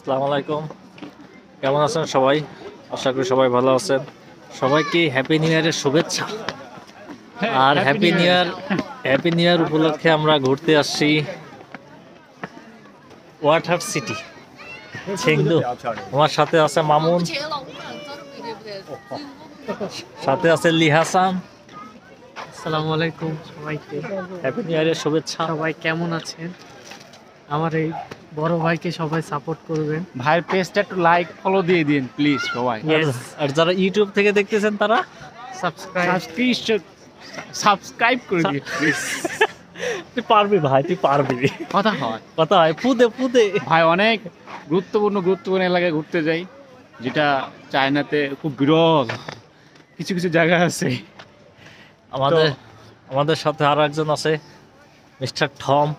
আসসালামু আলাইকুম, কেমন আছেন সবাই? আশা করি সবাই ভালো আছেন। সবাইকে হ্যাপি নিউ ইয়ারের শুভেচ্ছা। আর হ্যাপি নিউ ইয়ার উপলক্ষে আমরা ঘুরতে আসছি ওয়াটার সিটি চেংদু। আমার সাথে আছে মামুন, সাথে আছে লিহাসান। আসসালামু আলাইকুম সবাইকে, হ্যাপি নিউ ইয়ারের শুভেচ্ছা। সবাই কেমন আছেন? আমার এই বড় ভাইকে সবাই সাপোর্ট করবেন। ভাইয়ের পেজটা একটু লাইক ফলো দিয়ে দিন প্লিজ সবাই। আর যারা ইউটিউব থেকে দেখতেছেন তারা সাবস্ক্রাইব করে দিন প্লিজ। তুই পারবি ভাই, তুই পারবি। কথা হয় ফুদে ফুদে। ভাই অনেক গুরুত্বপূর্ণ এলাকায় ঘুরতে যাই, যেটা চায়নাতে খুব বিরল কিছু কিছু জায়গা আছে। আমাদের সাথে আরো একজন আছে, মিস্টার টম।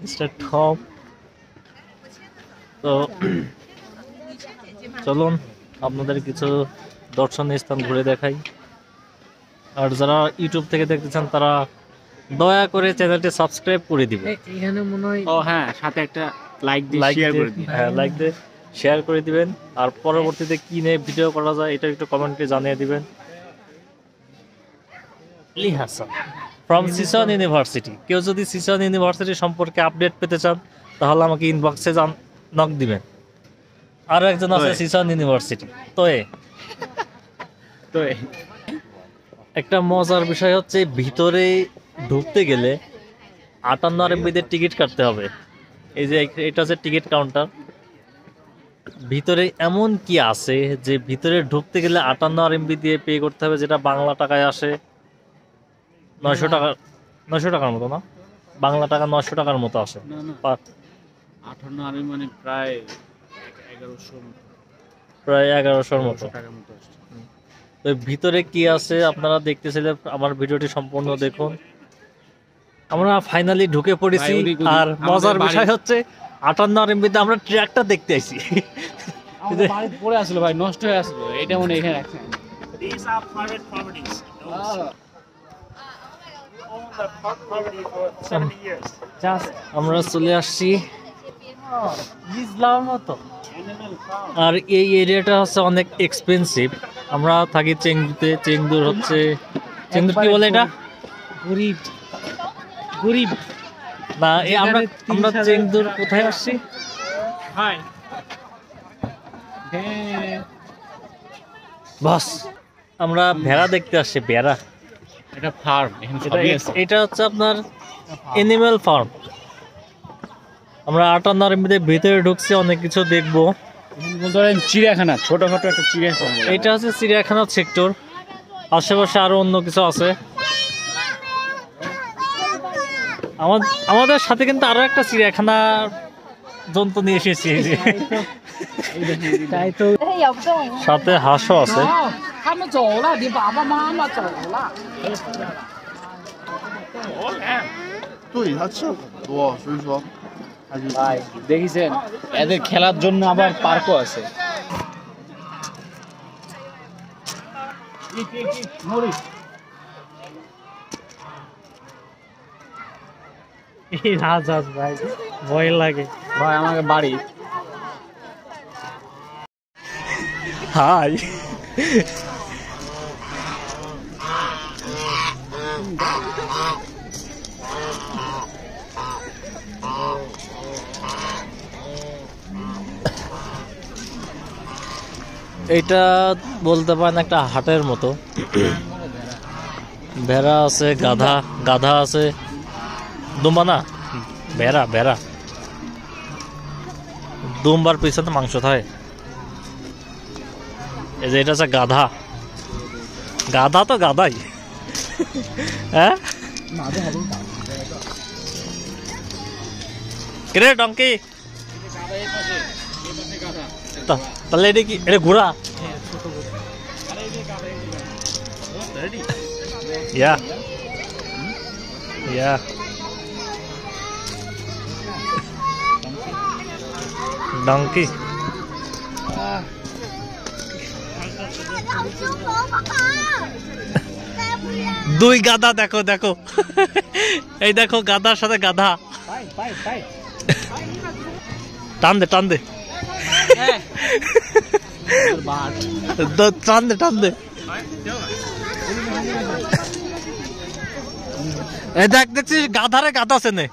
Mister Tom. তো চলুন আপনাদের কিছু দর্শনীয় স্থান ঘুরে দেখাই। আর যারা ইউটিউব থেকে দেখতেছেন তারা দয়া করে চ্যানেলটি সাবস্ক্রাইব করে দিবেন। এখানে মনে হয় হ্যাঁ, সাথে একটা লাইক দিয়ে শেয়ার করে দিন। হ্যাঁ, লাইক দিয়ে শেয়ার করে দিবেন। আর পরবর্তীতে কি নিয়ে ভিডিও করা যায় এটা একটু কমেন্টে জানিয়ে দিবেন। লিহাসান ফ্রম সিসন ইউনিভার্সিটি। কেউ যদি সিসন ইউনিভার্সিটি সম্পর্কে আপডেট পেতে চান তাহলে আমাকে ইনবক্সে নক দিবেন। আরো একজন আছে সিসন ইউনিভার্সিটি। তো একটা মজার বিষয় হচ্ছে ভিতরে ঢুকতে গেলে 58 RMB টিকিট কাটতে হবে। এই যে এটা হচ্ছে টিকিট কাউন্টার। ভিতরে এমন কি আছে যে ভিতরে ঢুকতে গেলে 58 RMB দিয়ে পে করতে হবে, যেটা বাংলা টাকায় আসে 900 টাকার মতো। না, বাংলা টাকা 900 টাকার মতো আসে। 58 আর মানে প্রায় 1100-র মতো টাকার মতো আসছে। তো ভিতরে কি আছে আপনারা দেখতেছিলেন, আমার ভিডিওটি সম্পূর্ণ দেখুন। আমরা ফাইনালি ঢুকে পড়েছি। আর মজার বিষয় হচ্ছে 58 RMB তে আমরা ট্র্যাকটা দেখতে আইছি। আমাদের বাড়িতে পড়ে আসলো ভাই, নষ্ট হয়ে আসলো। এটা মনে এখানে রাখছেন। These are private properties. Those own the property for 70 years. Just আমরা চলে আসছি ইসলাম মতো। আর এই এরিয়াটা হচ্ছে অনেক এক্সপেন্সিভ। আমরা থাকি চেংদুতে। চেংদুর হচ্ছে কি বলে এটা? গরিব না। আমরা চেংদুর কোথায় আসছি? বস, আমরা ভেড়া দেখতে আসছি। ভেড়া, এটা ফার্ম, এখানে সবই আছে। এটা হচ্ছে আপনার এনিম্যাল ফার্ম। আমরা 58 RMB ভিতরে ঢুকছি, অনেক কিছু দেখবো। ধরেন চিড়িয়াখানা, ছোটখাটো একটা চিড়িয়াখানা। এটা হচ্ছে চিড়িয়াখানার সেক্টর। আশেপাশে আরো অন্য কিছু আছে। আমাদের সাথে কিন্তু আরো একটা চিড়িয়াখানা জন্তু নিয়ে এসেছি। সাথে হাঁসও আছে। ভাই দেখেছেন, এদের খেলার জন্য আবার পার্কও আছে। রাজহাঁস ভাই, ভয় লাগে ভাই আমাকে বাড়ি। হাই, এটা বলতে পারেন একটা হাটের মতো। ভেড়া আছে, গাধা আছে, দুম্বা না, ভেড়া। দুম্বার পিছনে মাংস থাকে। এই যে এটা হচ্ছে গাধা তো গাধাই। হ্যাঁ, কিরে ডঙ্কি, তাহলে এটা কি? এটা ঘোড়া? ইয়া donkey. দুই গাধা দেখো দেখো এই দেখো গাধার সাথে গাধা টান দে টান দে টান দে টান দে এই দেখ দেখছিস গাধারে গাধা আছে নে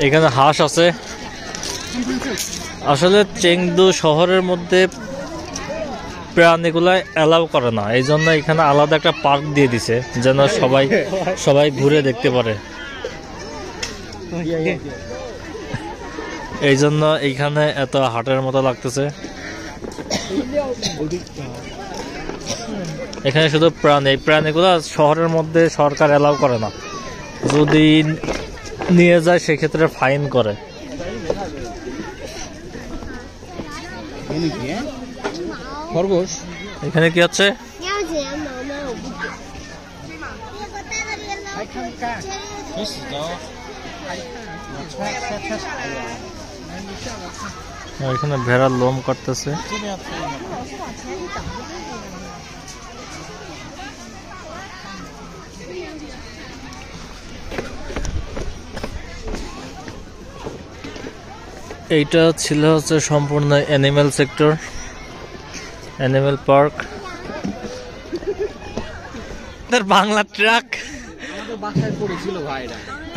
এখানে হাঁস আছে আসলে চেংদু শহরের মধ্যে প্রাণীগুলা অ্যালাউ করে না এই জন্য এখানে আলাদা একটা পার্ক দিয়ে দিছে যেন সবাই ঘুরে দেখতে পারে এই জন্য এইখানে এত হাটের মতো লাগতেছে এখানে শুধু প্রাণীগুলা শহরের মধ্যে সরকার অ্যালাউ করে না যদি নিয়ে যায় সেক্ষেত্রে ফাইন করে খরগোশ এখানে কি হচ্ছে এখানে ভেড়ার লোম কাটতেছে এইটা ছিল হচ্ছে সম্পূর্ণ animal sector animal park Bangla truck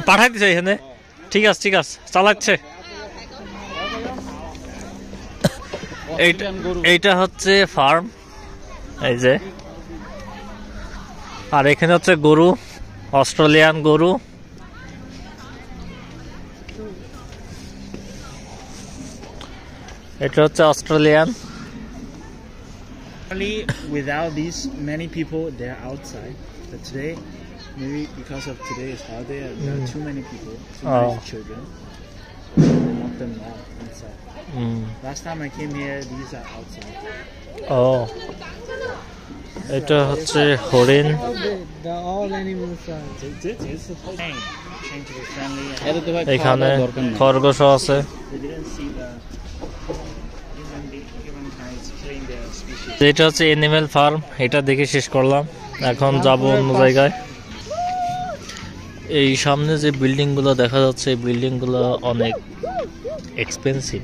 পাঠাই দিছে এখানে ঠিক আছে চালাচ্ছে এইটা হচ্ছে ফার্ম এই যে আর এখানে হচ্ছে গরু অস্ট্রেলিয়ান গরু এটা হচ্ছে Australian Without these, many people they're outside. But today, maybe because of today's holiday, there are too many people, too many children. They lock them out inside. Last time I came here, these are outside. Oh, এটা হচ্ছে হরিণ এখানে খরগোশ আছে এটা হচ্ছে animal farm এটা দেখে শেষ করলাম এখন যাব অন্য জায়গায় এই সামনে যে বিল্ডিং গুলো দেখা যাচ্ছে এই বিল্ডিং গুলো অনেক এক্সপেন্সিভ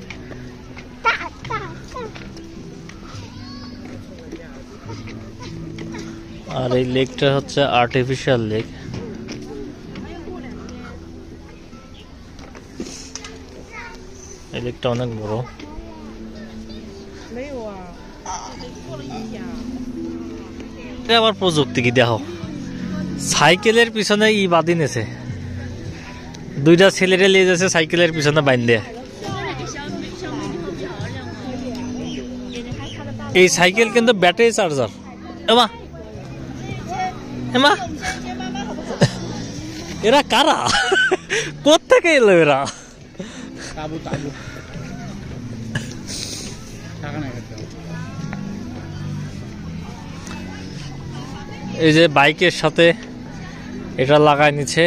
আর এই লেকটা হচ্ছে আর্টিফিশিয়াল লেক এই লেকটা অনেক বড় আবার প্রযুক্তি কি দেখো সাইকেলের পিছনে ই বাঁধি নেছে দুইটা ছেলেরে নিয়ে যাচ্ছে সাইকেলের পিছনে বাইন্ধে এই সাইকেল কিন্তু ব্যাটারি চার্জার এমা এমা এরা কারা কোত্থেকে এলো এরা এই যে বাইকের সাথে এটা লাগাই নিচ্ছে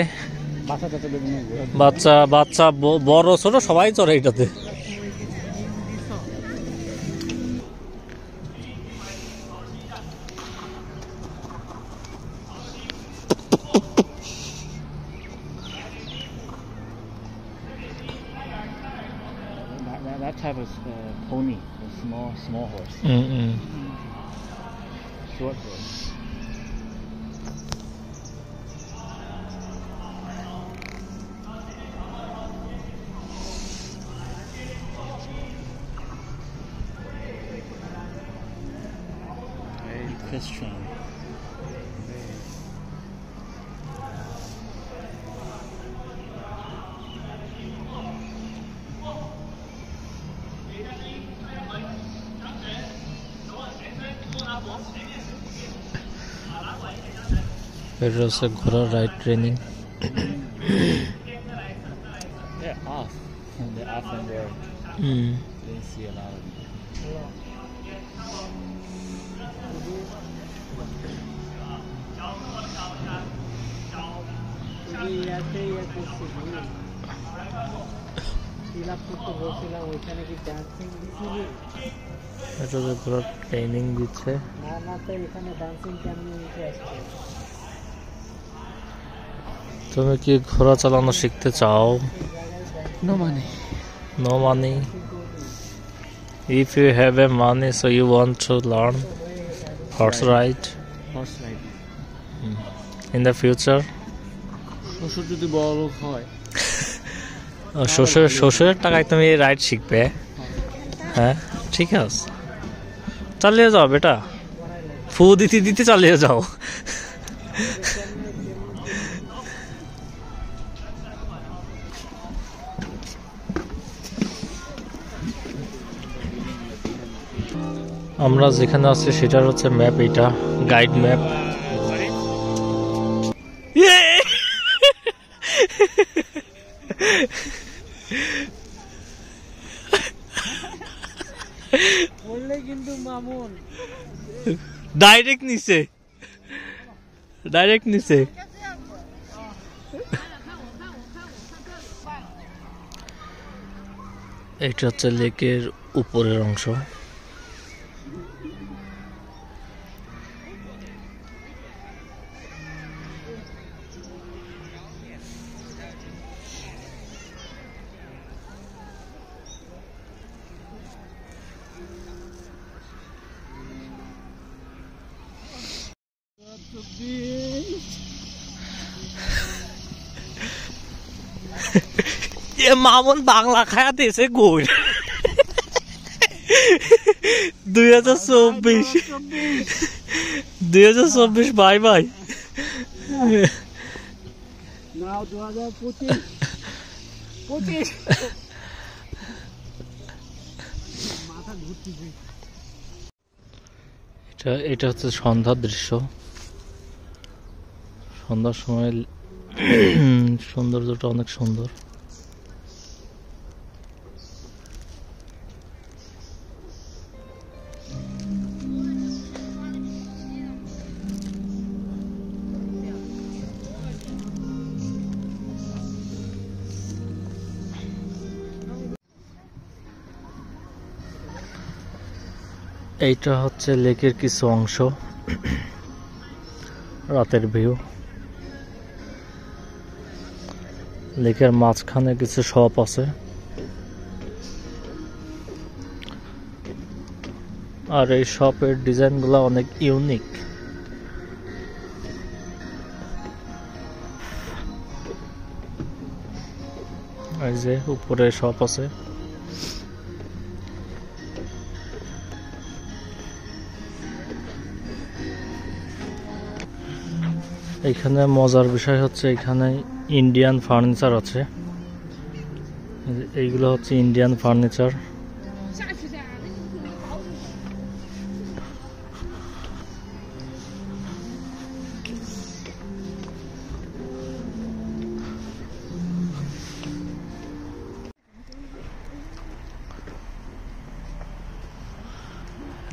বাচ্চা বাচ্চা বড় ছোট সবাই চড়ে এটাতে That type of pony, a small horse, short horse. Fish train. এটা হচ্ছে ঘোড়ার ride training They're off. They're off and they're. They see a lot of them. Fill up করতে বলছিলাম ওইখানে কি ডান্সিং দিছিলি? এটা যে পুরো ট্রেনিং দিচ্ছে। না তো এখানে ডান্সিং কেমনি উঠে আসছে। তুমি কি ঘোড়া চালানো শিখতে চাও? নো মানে No money. If you have a money, so you want to learn horse ride horse ride in the future. শ্বশুর যদি বড় লোক হয় শ্বশুরের টাকায় তুমি রাইড শিখবে। হ্যাঁ ঠিক আছে, চালিয়ে যাও বেটা, ফু দিতে দিতে চালিয়ে যাও। আমরা যেখানে আছি সেটার হচ্ছে ম্যাপ, এটা গাইড ম্যাপ। বললে কিন্তু মামুন ডাইরেক্ট নিচে, ডাইরেক্ট নিচে। এটা হচ্ছে লেকের উপরের অংশ। মামুন বাংলা খায়া দিয়েছে গোল। 2024 বাই বাই। নাও 2025 মাথা ঘুরতেছে। এটা হচ্ছে সন্ধ্যার দৃশ্য। সন্ধ্যার সময় সৌন্দর্যটা অনেক সুন্দর। এইটা হচ্ছে লেকের কিছু অংশ, রাতের ভিউ। লেকের মাঝখানে কিছু শপ আছে, আর এই শপের ডিজাইনগুলো অনেক ইউনিক। এই যে উপরে শপ আছে। এখানে মজার বিষয় হচ্ছে এখানে ইন্ডিয়ান ফার্নিচার আছে। এইগুলো হচ্ছে ইন্ডিয়ান ফার্নিচার।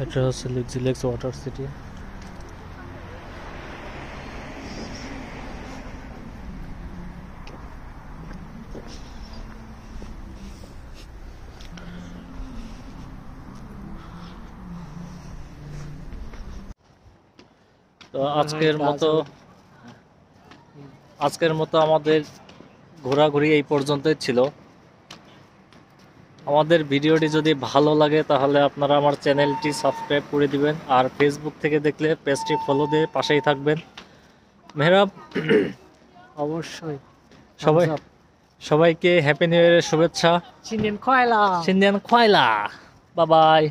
এটা হচ্ছে লিক্স ওয়াটার সিটি। তো আজকের মতো আমাদের ঘোরাঘুরি এই পর্যন্তই ছিল। আমাদের ভিডিওটি যদি ভালো লাগে তাহলে আপনারা আমার চ্যানেলটি সাবস্ক্রাইব করে দিবেন, আর ফেসবুক থেকে দেখলে পেজটি ফলো দিয়ে পাশেই থাকবেন। মেহরাব, অবশ্যই সবাইকে হ্যাপি নিউ ইয়ারের শুভেচ্ছা। সিনিয়ন খয়লা সিন্দিয়ান খয়লা, বাই বাই।